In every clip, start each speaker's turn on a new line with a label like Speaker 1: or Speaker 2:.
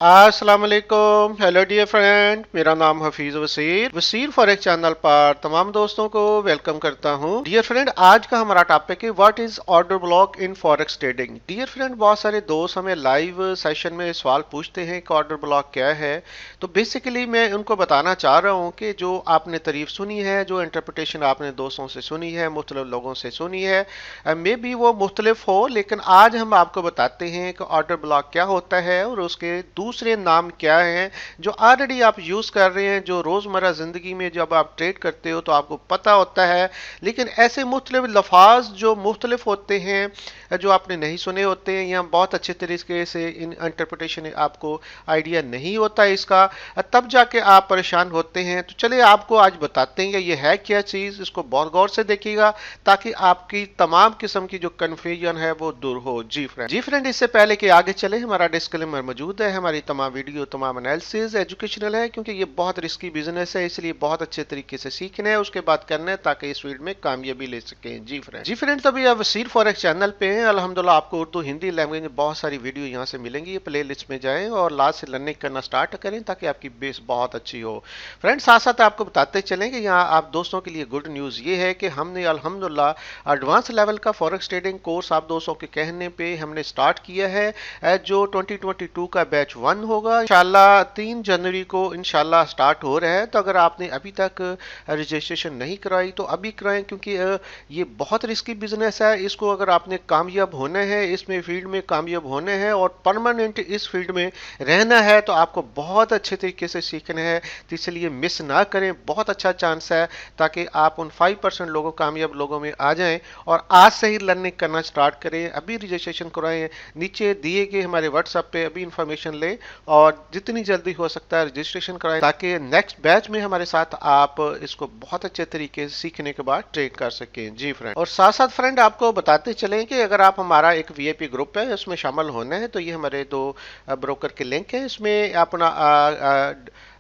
Speaker 1: अस्सलाम वालेकुम। Hello dear friend, मेरा नाम हफीज वसीर वसीर फॉरेक्स चैनल पर तमाम दोस्तों को वेलकम करता हूं। डियर फ्रेंड, आज का हमारा टॉपिक है what is order block in forex trading. Dear friend, बहुत सारे दोस्त हमें लाइव सेशन में सवाल पूछते हैं कि ऑर्डर ब्लॉक क्या है। तो बेसिकली मैं उनको बताना चाह रहा हूं कि जो आपने तारीफ सुनी है, जो इंटरप्रिटेशन आपने दोस्तों से सुनी है, मुख्तलिफ लोगों से सुनी है, मे बी वो मुख्तलिफ हो, लेकिन आज हम आपको बताते हैं कि ऑर्डर ब्लॉक क्या होता है और उसके दूसरे नाम क्या हैं जो ऑलरेडी आप यूज कर रहे हैं, जो रोजमर्रा जिंदगी में जब आप ट्रेड करते हो तो आपको पता होता है। लेकिन ऐसे मुख्तलिफ लफाज जो मुख्तलिफ होते हैं, जो आपने नहीं सुने होते हैं, या बहुत अच्छे तरीके से इन इंटरप्रिटेशन आपको आइडिया नहीं होता है इसका, तब जाके आप परेशान होते हैं। तो चलिए आपको आज बताते हैं ये है क्या चीज़, इसको बहुत गौर से देखिएगा ताकि आपकी तमाम किस्म की जो कन्फ्यूजन है वो दूर हो। जी फ्रेंड, इससे पहले कि आगे चले, हमारा डिस्क्लेमर मौजूद है। हमारी तमाम वीडियो, तमाम एनालिसिस एजुकेशनल है, क्योंकि ये बहुत रिस्की बिजनेस है, इसलिए बहुत अच्छे तरीके से सीखना है, उसके बाद करना है ताकि इस फील्ड में कामयाबी ले सकें। जी फ्रेंड, तभी आप वसीर फॉरेक्स चैनल पे हैं। अल्हम्दुलिल्लाह आपको उर्दू हिंदी लैंग्वेज में बहुत सारी वीडियो यहाँ से मिलेंगी। ये प्ले लिस्ट में जाएं और लास्ट से लर्निंग करना स्टार्ट करें ताकि आपकी बेस बहुत अच्छी हो। फ्रेंड, साथ साथ आपको बताते चलें कि यहाँ आप दोस्तों के लिए गुड न्यूज़ ये है कि हमने अल्हम्दुलिल्लाह एडवांस लेवल का फॉरेक्स ट्रेडिंग कोर्स आप दोस्तों के कहने पे हमने स्टार्ट किया है, जो 2022 का बैच 1 होगा। इंशाल्लाह 3 जनवरी को इंशाल्लाह स्टार्ट हो रहा है। तो अगर आपने अभी तक रजिस्ट्रेशन नहीं कराई तो अभी कराएं, क्योंकि ये बहुत रिस्की बिजनेस है। इसको अगर आपने कामयाब होना है, इसमें फील्ड में कामयाब होना है और परमानेंट इस फील्ड में रहना है, तो आपको बहुत अच्छे तरीके से सीखना है। तो इसलिए मिस ना करें, बहुत अच्छा चांस है ताकि आप उन 5% लोगों, कामयाब लोगों में आ जाएं और आज से ही लर्निंग करना स्टार्ट करें। अभी रजिस्ट्रेशन कराएं, नीचे दिए गए हमारे व्हाट्सएप पे अभी इंफॉर्मेशन लें और जितनी जल्दी हो सकता है रजिस्ट्रेशन कराएं ताकि नेक्स्ट बैच में हमारे साथ आप इसको बहुत अच्छे तरीके से सीखने के बाद ट्रेड कर सकें। जी फ्रेंड, और साथ साथ फ्रेंड आपको बताते चलें कि अगर आप हमारा एक वीआईपी ग्रुप है उसमें शामिल होना है तो ये हमारे 2 ब्रोकर के लिंक है, इसमें अपना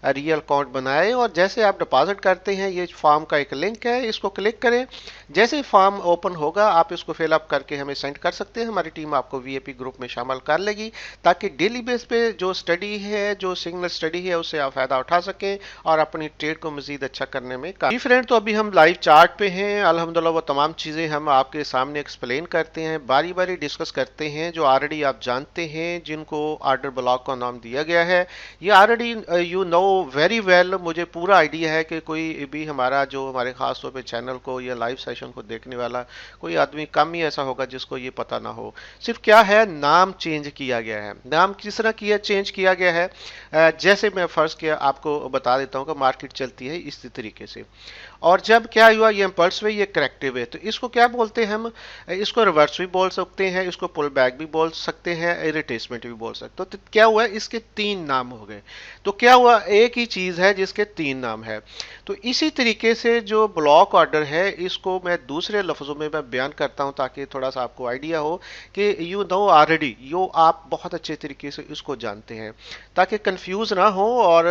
Speaker 1: रियल अकाउंट बनाएं और जैसे आप डिपॉजिट करते हैं ये फॉर्म का एक लिंक है, इसको क्लिक करें। जैसे ही फॉर्म ओपन होगा आप इसको फिलअप करके हमें सेंड कर सकते हैं। हमारी टीम आपको वीआईपी ग्रुप में शामिल कर लेगी ताकि डेली बेस पे जो स्टडी है, जो सिग्नल स्टडी है, उससे आप फायदा उठा सकें और अपनी ट्रेड को मजीद अच्छा करने में जी फ्रेंड, तो अभी हम लाइव चार्ट पे हैं। अल्हम्दुलिल्लाह वो तमाम चीज़ें हम आपके सामने एक्सप्लेन करते हैं, बारी बारी डिस्कस करते हैं, जो ऑलरेडी आप जानते हैं, जिनको ऑर्डर ब्लॉक का नाम दिया गया है। ये already you know very well, मुझे पूरा आइडिया है कि कोई भी हमारा जो हमारे खास तौर पे चैनल को या लाइव सेशन को देखने वाला कोई आदमी कम ही ऐसा होगा जिसको ये पता ना हो। सिर्फ क्या है, नाम चेंज किया गया है। नाम किस तरह किया चेंज किया गया है, जैसे मैं फर्स्ट किया आपको बता देता हूँ कि मार्केट चलती है इसी तरीके से, और जब क्या हुआ, ये इम्पल्स वे, ये करेक्टिव है, तो इसको क्या बोलते हैं हम, इसको रिवर्स भी बोल सकते हैं, इसको पुल बैक भी बोल सकते हैं, रिट्रेसमेंट भी बोल सकते हो। तो क्या हुआ, इसके 3 नाम हो गए। तो क्या हुआ, एक ही चीज है जिसके 3 नाम है। तो इसी तरीके से जो ब्लॉक ऑर्डर है इसको मैं दूसरे लफ्जों में मैं बयान करता हूं ताकि थोड़ा सा आपको आइडिया हो कि यू नो ऑलरेडी, यो आप बहुत अच्छे तरीके से इसको जानते हैं ताकि कंफ्यूज ना हो। और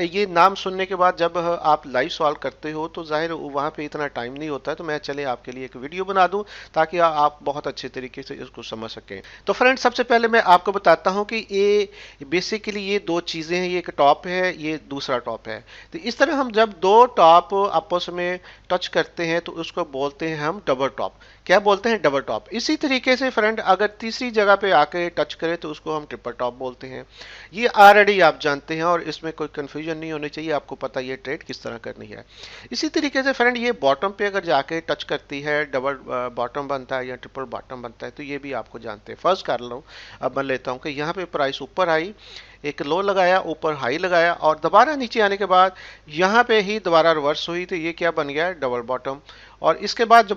Speaker 1: ये नाम सुनने के बाद जब आप लाइव सवाल करते हो तो जाहिर वहाँ पे इतना टाइम नहीं होता है, तो मैं चले आपके लिए एक वीडियो बना दूं ताकि आप बहुत अच्छे तरीके से इसको समझ सकें। तो फ्रेंड, सबसे पहले मैं आपको बताता हूं कि ये बेसिकली ये 2 चीजें हैं, ये एक टॉप है, ये दूसरा टॉप है। तो इस तरह हम जब 2 टॉप आपस में टच करते हैं तो उसको बोलते हैं हम डबल टॉप। क्या बोलते हैं, डबल टॉप। इसी तरीके से फ्रेंड अगर तीसरी जगह पे आके टच करे तो उसको हम ट्रिपल टॉप बोलते हैं। ये ऑलरेडी आप जानते हैं और इसमें कोई कंफ्यूजन नहीं होनी चाहिए, आपको पता ये ट्रेड किस तरह करनी है। इसी तरीके से फ्रेंड ये बॉटम पे अगर जाके टच करती है, डबल बॉटम बनता है या ट्रिपल बॉटम बनता है, तो ये भी आपको जानते हैं। फर्स्ट कर लो, अब मैं लेता हूँ कि यहाँ पे प्राइस ऊपर आई, एक लो लगाया, ऊपर हाई लगाया और दोबारा नीचे आने के बाद यहाँ पे ही दोबारा रिवर्स हुई, तो ये क्या बन गया, डबल बॉटम। और इसके बाद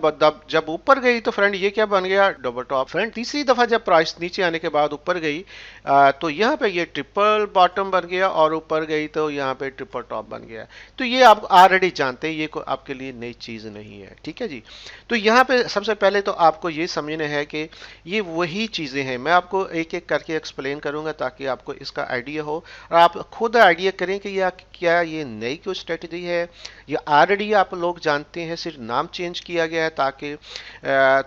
Speaker 1: जब ऊपर गई तो फ्रेंड ये क्या बन गया, डबल टॉप। फ्रेंड तीसरी दफा जब प्राइस नीचे आने के बाद ऊपर गई तो यहाँ पे ये ट्रिपल बॉटम बन गया और ऊपर गई तो यहाँ पे ट्रिपल टॉप बन गया। तो ये आप ऑलरेडी जानते हैं, ये आपके लिए नई चीज नहीं है, ठीक है जी। तो यहाँ पे सबसे पहले तो आपको ये समझना है कि ये वही चीजें हैं, मैं आपको एक एक करके एक्सप्लेन करूंगा ताकि आपको इसका आइडिया हो और आप खुद आइडिया करें कि या क्या ये नई कोई स्ट्रेटजी है या ऑलरेडी आप लोग जानते हैं, सिर्फ नाम चेंज किया गया है ताकि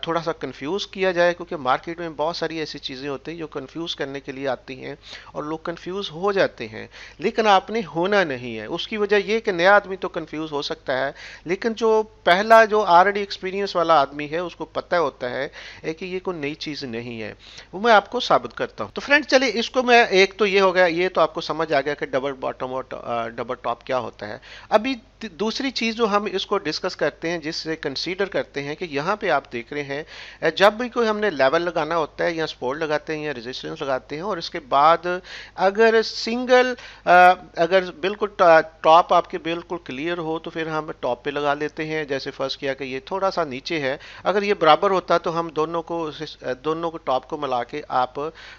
Speaker 1: थोड़ा सा कंफ्यूज किया जाए, क्योंकि मार्केट में बहुत सारी ऐसी चीज़ें होती हैं जो कंफ्यूज करने के लिए आती हैं और लोग कंफ्यूज हो जाते हैं, लेकिन आपने होना नहीं है। उसकी वजह यह कि नया आदमी तो कंफ्यूज हो सकता है, लेकिन जो पहला जो ऑलरेडी एक्सपीरियंस वाला आदमी है उसको पता होता है कि ये कोई नई चीज़ नहीं है। वो मैं आपको साबित करता हूँ। तो फ्रेंड चलिए इसको मैं, एक तो ये हो गया, ये तो आपको समझ आ गया कि डबल बॉटम और डबल टॉप क्या होता है। अभी दूसरी चीज जो हम इसको डिस्कस करते हैं, जिससे कंसीडर करते हैं कि यहाँ पे आप देख रहे हैं जब भी कोई हमने लेवल लगाना होता है या सपोर्ट लगाते हैं या रेजिस्टेंस लगाते हैं, और इसके बाद अगर सिंगल अगर बिल्कुल टॉप आपके बिल्कुल क्लियर हो तो फिर हम टॉप पे लगा लेते हैं। जैसे फर्स्ट किया कि ये थोड़ा सा नीचे है, अगर ये बराबर होता तो हम दोनों को टॉप को मिला के आप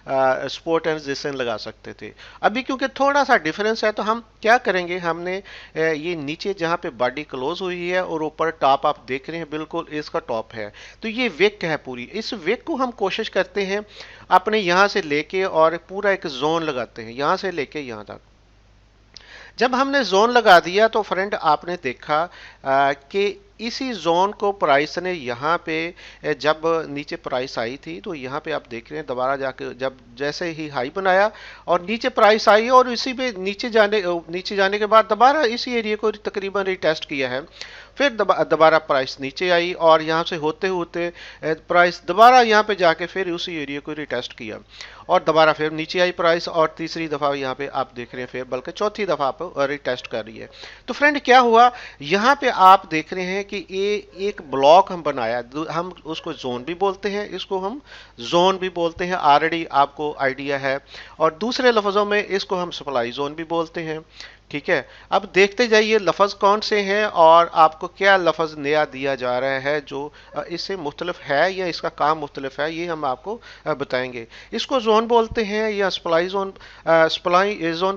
Speaker 1: सपोर्ट एंड रेजिस्टेंस लगा सकते थे। अभी क्योंकि थोड़ा सा डिफरेंस है तो हम क्या करेंगे, हमने ये नीचे जहां पे बॉडी क्लोज हुई है और ऊपर टॉप आप देख रहे हैं बिल्कुल इसका टॉप है, तो ये विक है पूरी। इस विक को हम कोशिश करते हैं अपने यहां से लेके और पूरा एक जोन लगाते हैं यहां से लेके यहां तक। जब हमने जोन लगा दिया तो फ्रेंड आपने देखा कि इसी जोन को प्राइस ने यहाँ पे जब नीचे प्राइस आई थी तो यहाँ पे आप देख रहे हैं दोबारा जाके जब जैसे ही हाई बनाया और नीचे प्राइस आई और इसी पे नीचे जाने के बाद दोबारा इसी एरिया को तकरीबन रिटेस्ट किया है। फिर दोबारा प्राइस नीचे आई और यहाँ से होते होते प्राइस दोबारा यहाँ पे जाके फिर उसी एरिया को रिटेस्ट किया और दोबारा फिर नीचे आई प्राइस और तीसरी दफ़ा यहाँ पे आप देख रहे हैं फिर बल्कि चौथी दफ़ा आप रिटेस्ट कर रही है। तो फ्रेंड क्या हुआ, यहाँ पे आप देख रहे हैं कि ये एक ब्लॉक हम बनाया, हम उसको जोन भी बोलते हैं, इसको हम जोन भी बोलते हैं, ऑलरेडी आपको आइडिया है। और दूसरे लफ्ज़ों में इसको हम सप्लाई जोन भी बोलते हैं। ठीक है, अब देखते जाइए लफज कौन से हैं और आपको क्या लफज नया दिया जा रहा है जो इससे मुख्तलिफ है या इसका काम मुख्तलिफ है, ये हम आपको बताएंगे। इसको जोन बोलते हैं या सप्लाई जोन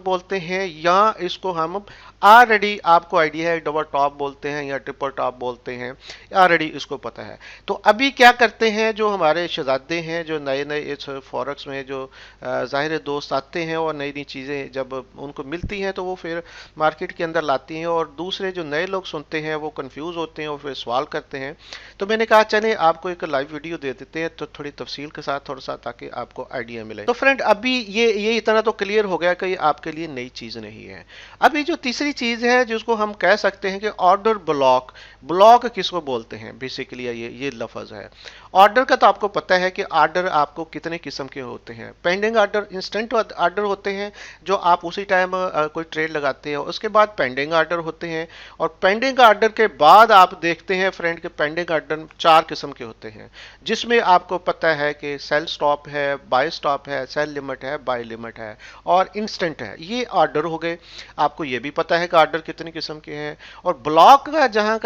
Speaker 1: बोलते हैं, या इसको हम ऑलरेडी आपको आइडिया है डबल टॉप बोलते हैं या ट्रिपल टॉप बोलते हैं, ऑलरेडी इसको पता है। तो अभी क्या करते हैं, जो हमारे शहजादे हैं जो नए नए इस फॉरेक्स में जो ज़ाहिर दोस्त आते हैं और नई नई चीज़ें जब उनको मिलती हैं तो वो फिर मार्केट के अंदर लाती हैं और दूसरे जो नए लोग सुनते हैं वो कंफ्यूज होते हैं और फिर सवाल करते हैं। तो मैंने कहा चले आपको एक लाइव वीडियो दे देते हैं तो थोड़ी तफसील के साथ थोड़ा सा, ताकि आपको आइडिया मिले। तो फ्रेंड अभी ये इतना तो क्लियर हो गया कि आपके लिए नई चीज़ नहीं है। अभी जो तीसरी चीज है जिसको हम कह सकते हैं कि ऑर्डर ब्लॉक, ब्लॉक किसको बोलते हैं, बेसिकली ये लफ्ज है। ऑर्डर का तो आपको पता है कि ऑर्डर आपको कितने किस्म के होते हैं। पेंडिंग ऑर्डर, इंस्टेंट ऑर्डर होते हैं जो आप उसी टाइम कोई ट्रेड लगाते हैं, उसके बाद पेंडिंग ऑर्डर होते हैं और पेंडिंग ऑर्डर के बाद आप देखते हैं फ्रेंड के पेंडिंग ऑर्डर 4 किस्म के होते हैं, जिसमें आपको पता है कि सेल स्टॉप है, बाय स्टॉप है, सेल लिमिट है, बाय लिमिट है और इंस्टेंट है। ये ऑर्डर हो गए। आपको ये भी पता है कि ऑर्डर कितने किस्म के हैं। और ब्लॉक का जहां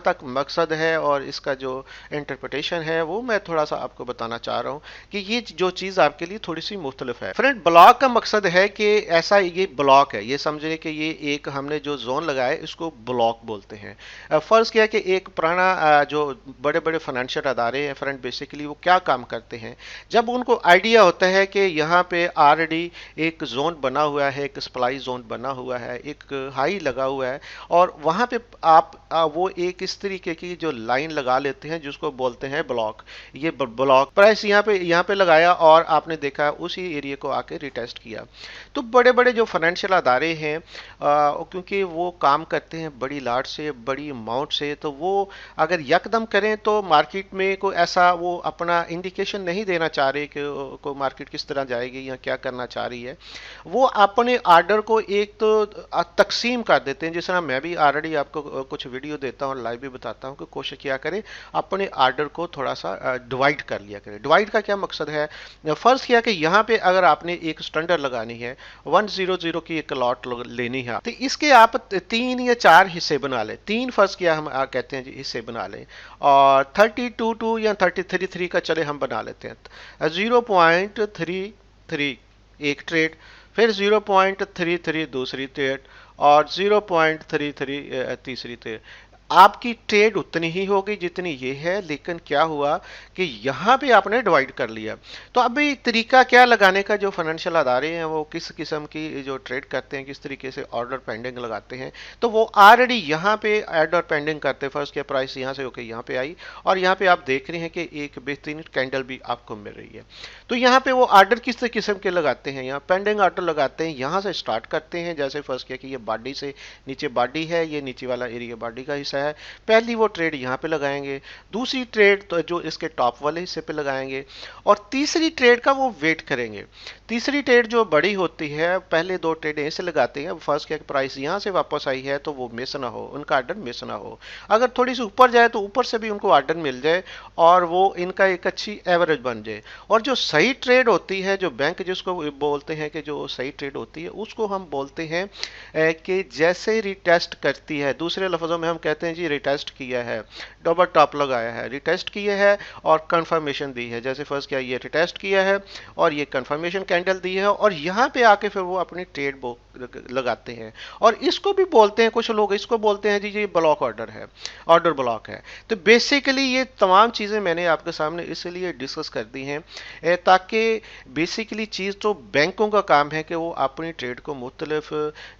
Speaker 1: तक मकसद है और इसका जो इंटरप्रिटेशन है वो मैं थोड़ा सा आपको बताना चाह रहा हूं कि ये जो चीज आपके लिए थोड़ी सी मुख्तलिफ है। फ्रेंड ब्लॉक का मकसद है कि ऐसा ये ब्लॉक है, ये समझे कि ये एक हमने जो जोन लगाया इसको ब्लॉक बोलते हैं। फर्ज किया कि एक पुराना जो बड़े बड़े फाइनेंशियल अदारे हैं फ्रेंड, बेसिकली वो क्या काम करते हैं, जब उनको आइडिया होता है कि यहाँ पे ऑलरेडी एक जोन बना हुआ है, एक सप्लाई जोन बना हुआ है, एक हाई लगा हुआ है और वहां पे आप वो एक इस तरीके की जो लाइन लगा लेते हैं जिसको बोलते हैं ब्लॉक। ये ब्लॉक प्राइस यहाँ पे लगाया और आपने देखा उसी एरिया को आके रिटेस्ट किया। तो बड़े बड़े जो फाइनेंशियल अदारे हैं क्योंकि वो काम करते हैं बड़ी लाट से, बड़ी अमाउंट से, तो वो अगर यकदम करें तो मार्केट में कोई ऐसा वो अपना इंडिकेशन नहीं देना चाह रहे कि को मार्केट किस तरह जाएगी या क्या करना चाह रही है। वो अपने ऑर्डर को एक तो तकसीम कर देते हैं, जिस तरह मैं भी ऑलरेडी आपको कुछ वीडियो देता हूँ, लाइव भी बताता हूँ कि कोशिश किया करें अपने ऑर्डर को थोड़ा सा डिवाइड कर लिया करें। डिवाइड का क्या मकसद है, फर्ज किया कि यहाँ पे अगर आपने एक स्टैंडर्ड लगानी है 100 की एक लॉट लेनी है तो इसके आप 3 या 4 हिस्से बना लें। 3 फर्ज किया हम कहते हैं जी हिस्से बना लें और 32 या 33 का चले हम बना लेते हैं। 0.33 एक ट्रेड, फिर 0.33 दूसरी ट्रेड और 0.33 तीसरी ट्रेड। आपकी ट्रेड उतनी ही होगी जितनी ये है, लेकिन क्या हुआ कि यहाँ पे आपने डिवाइड कर लिया। तो अभी तरीका क्या लगाने का, जो फाइनेंशियल अदारे हैं वो किस किस्म की जो ट्रेड करते हैं किस तरीके से ऑर्डर पेंडिंग लगाते हैं, तो वो ऑलरेडी यहाँ पे ऑर्डर पेंडिंग करते हैं। फर्स्ट के प्राइस यहाँ से होकर यहाँ पे आई और यहाँ पे आप देख रहे हैं कि एक बेहतरीन कैंडल भी आपको मिल रही है। तो यहाँ पे वो ऑर्डर किस किस्म के लगाते हैं, यहाँ पेंडिंग ऑर्डर लगाते हैं। यहाँ से स्टार्ट करते हैं, जैसे फर्स्ट किया कि ये बॉडी से नीचे बॉडी है, ये नीचे वाला एरिया बॉडी का हिस्सा है, पहली वो ट्रेड यहाँ पे लगाएंगे, दूसरी ट्रेड तो जो इसके टॉप वाले हिस्से पे लगाएंगे, और तीसरी ट्रेड का वो वेट करेंगे। तीसरी ट्रेड जो बड़ी होती है, पहले दो ट्रेड ऐसे लगाते हैं, फर्स्ट क्या प्राइस यहाँ से वापस आई है तो वो मिस ना हो, उनका ऑर्डर मिस ना हो। अगर थोड़ी सी ऊपर जाए तो ऊपर से भी उनको ऑर्डर मिल जाए और वो इनका एक अच्छी एवरेज बन जाए। और जो सही ट्रेड होती है, जो बैंक जिसको बोलते हैं कि जो सही ट्रेड होती है, उसको हम बोलते हैं कि जैसे रिटेस्ट करती है, दूसरे लफ्जों में हम कहते हैं जी रिटेस्ट किया है, डबल टॉप लगाया है, रिटेस्ट किया है और कंफर्मेशन दी है। जैसे फर्स्ट क्या, ये रिटेस्ट किया है और ये कंफर्मेशन कैंडल दी है और यहाँ पे आके फिर वो अपनी ट्रेड लगाते हैं। और इसको भी बोलते हैं, कुछ लोग इसको बोलते हैं जी ये ब्लॉक ऑर्डर है, ऑर्डर ब्लॉक है। तो बेसिकली ये तमाम चीज़ें मैंने आपके सामने इसलिए डिस्कस कर दी हैं ताकि बेसिकली चीज़ तो बैंकों का काम है कि वो अपनी ट्रेड को मुख्तलिफ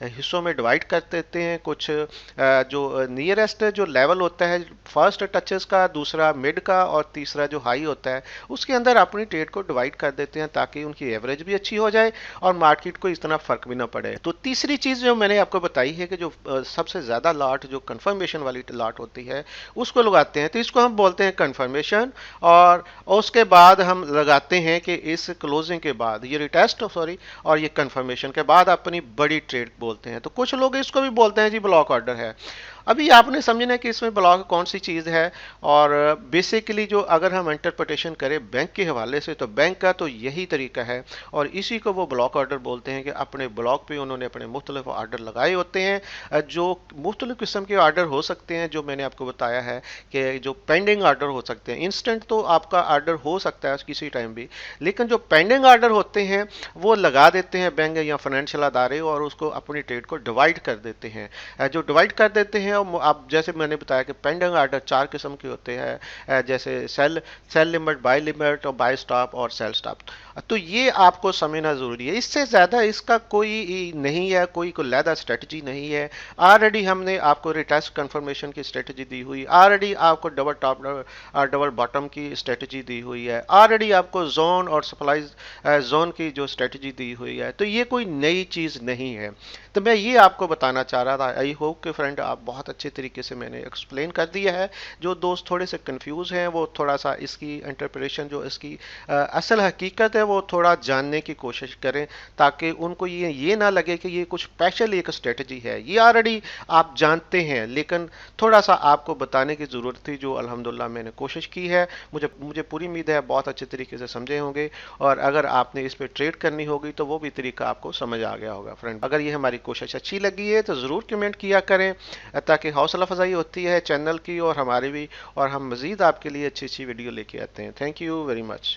Speaker 1: हिस्सों में डिवाइड कर देते हैं। कुछ जो नियरेस्ट जो लेवल होता है फर्स्ट टचेस का, दूसरा मिड का और तीसरा जो हाई होता है, उसके अंदर अपनी ट्रेड को डिवाइड कर देते हैं ताकि उनकी एवरेज भी अच्छी हो जाए और मार्केट को इतना फर्क भी ना पड़े। तो तीसरी चीज़ जो मैंने आपको बताई है कि जो सबसे ज़्यादा लाट जो कंफर्मेशन वाली लाट होती है उसको लगाते हैं, तो इसको हम बोलते हैं कंफर्मेशन। और उसके बाद हम लगाते हैं कि इस क्लोजिंग के बाद ये रिटेस्ट और ये कंफर्मेशन के बाद अपनी बड़ी ट्रेड बोलते हैं। तो कुछ लोग इसको भी बोलते हैं जी ब्लॉक ऑर्डर है। अभी आपने समझना है कि इसमें ब्लॉक कौन सी चीज़ है। और बेसिकली जो अगर हम इंटरप्रिटेशन करें बैंक के हवाले से, तो बैंक का तो यही तरीका है और इसी को वो ब्लॉक ऑर्डर बोलते हैं कि अपने ब्लॉक पे उन्होंने अपने मुख्तलिफ ऑर्डर लगाए होते हैं। जो मुख्तलिफ किस्म के ऑर्डर हो सकते हैं, जो मैंने आपको बताया है कि जो पेंडिंग ऑर्डर हो सकते हैं, इंस्टेंट तो आपका ऑर्डर हो सकता है किसी टाइम भी, लेकिन जो पेंडिंग ऑर्डर होते हैं वो लगा देते हैं बैंक या फाइनेंशियल अदारे और उसको अपनी ट्रेड को डिवाइड कर देते हैं। जो डिवाइड कर देते हैं, आप जैसे मैंने बताया कि पेंडिंग ऑर्डर चार किस्म के होते हैं, जैसे सेल लिमिट, बाय लिमिट और बाय स्टॉप और सेल स्टॉप। तो ये आपको समझना ज़रूरी है। इससे ज़्यादा इसका कोई नहीं है, कोई लैदा स्ट्रेटजी नहीं है। ऑलरेडी हमने आपको रिटेस्ट कंफर्मेशन की स्ट्रेटजी दी हुई, ऑलरेडी आपको डबल टॉप डबल बॉटम की स्ट्रेटजी दी हुई है, ऑलरेडी आपको जोन और सप्लाई जोन की जो स्ट्रेटजी दी हुई है। तो ये कोई नई चीज़ नहीं है। तो मैं ये आपको बताना चाह रहा था। आई होप कि फ्रेंड आप बहुत अच्छे तरीके से मैंने एक्सप्लेन कर दिया है। जो दोस्त थोड़े से कंफ्यूज हैं वो थोड़ा सा इसकी इंटरप्रिटेशन, जो इसकी असल हकीकत है, वो थोड़ा जानने की कोशिश करें ताकि उनको ये ना लगे कि ये कुछ स्पेशल एक स्ट्रेटजी है। ये ऑलरेडी आप जानते हैं, लेकिन थोड़ा सा आपको बताने की ज़रूरत थी, जो अल्हम्दुलिल्लाह मैंने कोशिश की है। मुझे पूरी उम्मीद है बहुत अच्छे तरीके से समझे होंगे और अगर आपने इस पर ट्रेड करनी होगी तो वो भी तरीका आपको समझ आ गया होगा। फ्रेंड अगर ये हमारी कोशिश अच्छी लगी है तो ज़रूर कमेंट किया करें ताकि हौसला अफजाई होती है चैनल की और हमारी भी, और हम मज़ीद आपके लिए अच्छी अच्छी वीडियो लेके आते हैं। Thank you very much.